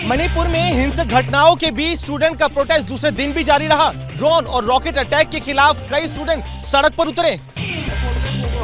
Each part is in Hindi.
मणिपुर में हिंसक घटनाओं के बीच स्टूडेंट का प्रोटेस्ट दूसरे दिन भी जारी रहा। ड्रोन और रॉकेट अटैक के खिलाफ कई स्टूडेंट सड़क पर उतरे।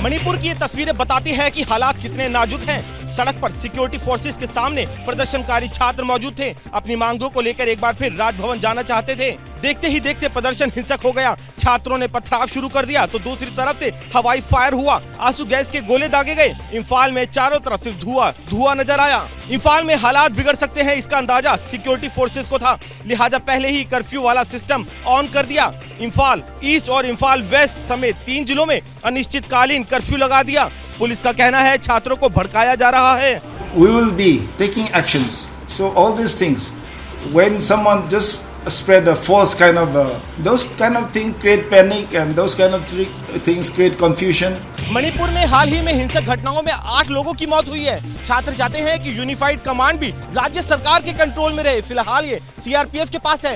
मणिपुर की ये तस्वीरें बताती हैं कि हालात कितने नाजुक हैं। सड़क पर सिक्योरिटी फोर्सेस के सामने प्रदर्शनकारी छात्र मौजूद थे। अपनी मांगों को लेकर एक बार फिर राजभवन जाना चाहते थे। देखते ही देखते प्रदर्शन हिंसक हो गया। छात्रों ने पथराव शुरू कर दिया तो दूसरी तरफ से हवाई फायर हुआ। आंसू गैस के गोले दागे गए। इम्फाल में चारों तरफ से धुआं नजर आया। इम्फाल में हालात बिगड़ सकते हैं, इसका अंदाजा सिक्योरिटी फोर्सेस को था, लिहाजा पहले ही कर्फ्यू वाला सिस्टम ऑन कर दिया। इम्फाल ईस्ट और इम्फाल वेस्ट समेत 3 जिलों में अनिश्चितकालीन कर्फ्यू लगा दिया। पुलिस का कहना है छात्रों को भड़काया जा रहा है। We will be taking actions. So all these things, when someone just spread a false kind of those kind of things create panic and those kind of things create confusion. Manipur में हाल ही में हिंसक घटनाओं में 8 लोगों की मौत हुई है। छात्र चाहते हैं कि यूनिफाइड कमांड भी राज्य सरकार के कंट्रोल में रहे। फिलहाल ये सीआरपीएफ के पास है।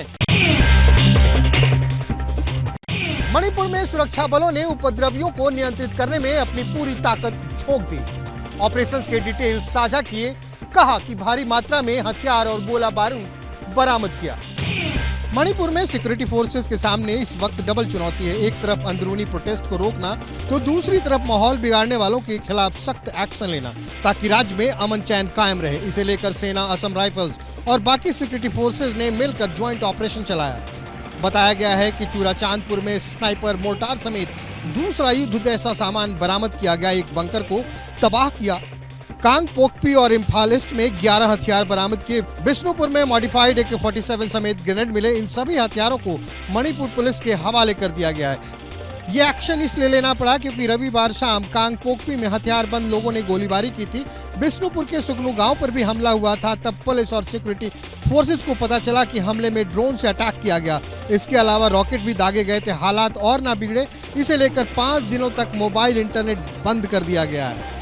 मणिपुर में सुरक्षा बलों ने उपद्रवियों को नियंत्रित करने में अपनी पूरी ताकत झोंक दी। ऑपरेशंस के डिटेल साझा किए, कहा कि भारी मात्रा में हथियार और गोला बारूद बरामद किया। मणिपुर में सिक्योरिटी फोर्सेस के सामने इस वक्त डबल चुनौती है। एक तरफ अंदरूनी प्रोटेस्ट को रोकना तो दूसरी तरफ माहौल बिगाड़ने वालों के खिलाफ सख्त एक्शन लेना ताकि राज्य में अमन चैन कायम रहे। इसे लेकर सेना, असम राइफल्स और बाकी सिक्योरिटी फोर्सेस ने मिलकर ज्वाइंट ऑपरेशन चलाया। बताया गया है कि चूराचांदपुर में स्नाइपर, मोर्टार समेत दूसरा युद्ध जैसा सामान बरामद किया गया। एक बंकर को तबाह किया। कांगपोकपी और इम्फाल ईस्ट में 11 हथियार बरामद किए। बिष्णुपुर में मॉडिफाइड AK-47 समेत ग्रेनेड मिले। इन सभी हथियारों को मणिपुर पुलिस के हवाले कर दिया गया है। ये एक्शन इसलिए लेना पड़ा क्योंकि रविवार शाम कांगपोकपी में हथियारबंद लोगों ने गोलीबारी की थी। बिष्णुपुर के सुगनू गांव पर भी हमला हुआ था। तब पुलिस और सिक्योरिटी फोर्सेस को पता चला कि हमले में ड्रोन से अटैक किया गया। इसके अलावा रॉकेट भी दागे गए थे। हालात और ना बिगड़े, इसे लेकर 5 दिनों तक मोबाइल इंटरनेट बंद कर दिया गया है।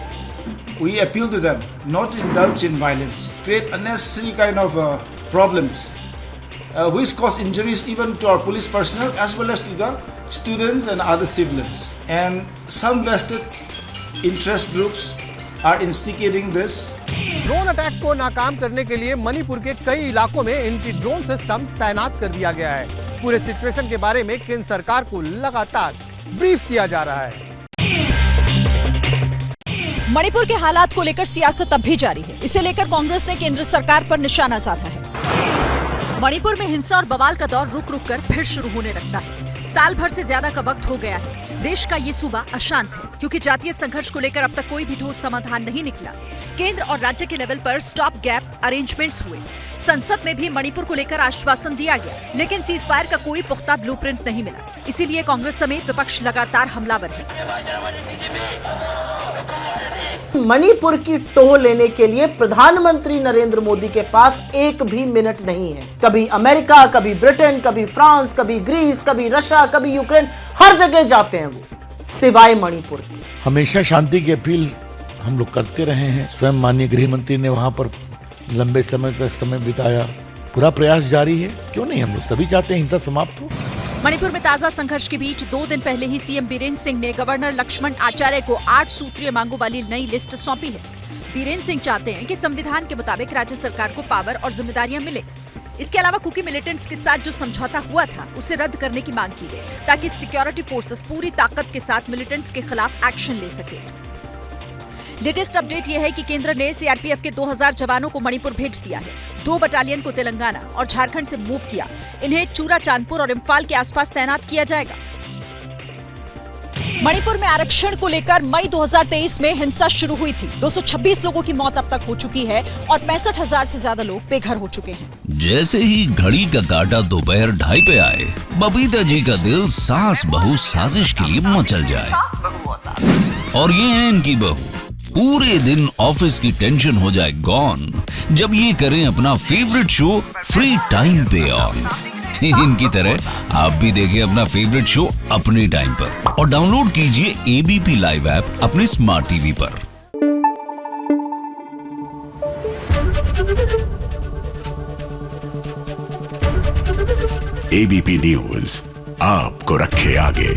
We appeal to them not to indulge in violence, create unnecessary kind of problems, which cause injuries even to our police personnel as well as to the students and other civilians. And some vested interest groups are instigating this. Drone attack को नाकाम करने के लिए मणिपुर के कई इलाकों में एंटी ड्रोन सिस्टम तैनात कर दिया गया है। पूरे सिचुएशन के बारे में केंद्र सरकार को लगातार ब्रीफ किया जा रहा है। मणिपुर के हालात को लेकर सियासत अब भी जारी है। इसे लेकर कांग्रेस ने केंद्र सरकार पर निशाना साधा है। मणिपुर में हिंसा और बवाल का दौर रुक रुक कर फिर शुरू होने लगता है। साल भर से ज्यादा का वक्त हो गया है। देश का ये सूबा अशांत है क्योंकि जातीय संघर्ष को लेकर अब तक कोई भी ठोस समाधान नहीं निकला। केंद्र और राज्य के लेवल पर स्टॉप गैप अरेंजमेंट्स हुए। संसद में भी मणिपुर को लेकर आश्वासन दिया गया, लेकिन सीजफायर का कोई पुख्ता ब्लूप्रिंट नहीं मिला। इसीलिए कांग्रेस समेत विपक्ष लगातार हमलावर है। मणिपुर की टोह लेने के लिए प्रधानमंत्री नरेंद्र मोदी के पास एक भी मिनट नहीं है। कभी अमेरिका, कभी ब्रिटेन, कभी फ्रांस, कभी ग्रीस, कभी रशिया, कभी यूक्रेन, हर जगह जाते हैं वो, सिवाय मणिपुर के। हमेशा शांति की अपील हम लोग करते रहे हैं। स्वयं माननीय गृह मंत्री ने वहां पर लंबे समय तक समय बिताया। पूरा प्रयास जारी है। क्यों नहीं, हम लोग सभी चाहते हैं हिंसा समाप्त हो। मणिपुर में ताजा संघर्ष के बीच 2 दिन पहले ही सीएम बीरेन्द्र सिंह ने गवर्नर लक्ष्मण आचार्य को 8 सूत्रीय मांगों वाली नई लिस्ट सौंपी है। बीरेन्द्र सिंह चाहते हैं कि संविधान के मुताबिक राज्य सरकार को पावर और जिम्मेदारियां मिले। इसके अलावा कुकी मिलिटेंट्स के साथ जो समझौता हुआ था उसे रद्द करने की मांग की गई ताकि सिक्योरिटी फोर्सेस पूरी ताकत के साथ मिलिटेंट्स के खिलाफ एक्शन ले सके। लेटेस्ट अपडेट यह है कि केंद्र ने सीआरपीएफ के 2000 जवानों को मणिपुर भेज दिया है। 2 बटालियन को तेलंगाना और झारखंड से मूव किया। इन्हें चूराचांदपुर और इम्फाल के आसपास तैनात किया जाएगा। मणिपुर में आरक्षण को लेकर मई 2023 में हिंसा शुरू हुई थी। 226 लोगों की मौत अब तक हो चुकी है और 65,000 से ज्यादा लोग बेघर हो चुके हैं। जैसे ही घड़ी का काटा दोपहर 2:30 पे आए, बबीता जी का दिल सास बहू साजिश के लिए मचल जाए। और ये है इनकी बहू, पूरे दिन ऑफिस की टेंशन हो जाए गॉन जब ये करें अपना फेवरेट शो फ्री टाइम पे ऑन। इनकी तरह आप भी देखें अपना फेवरेट शो अपने टाइम पर और डाउनलोड कीजिए ABP लाइव ऐप अपने स्मार्ट टीवी पर। ABP न्यूज आपको रखे आगे।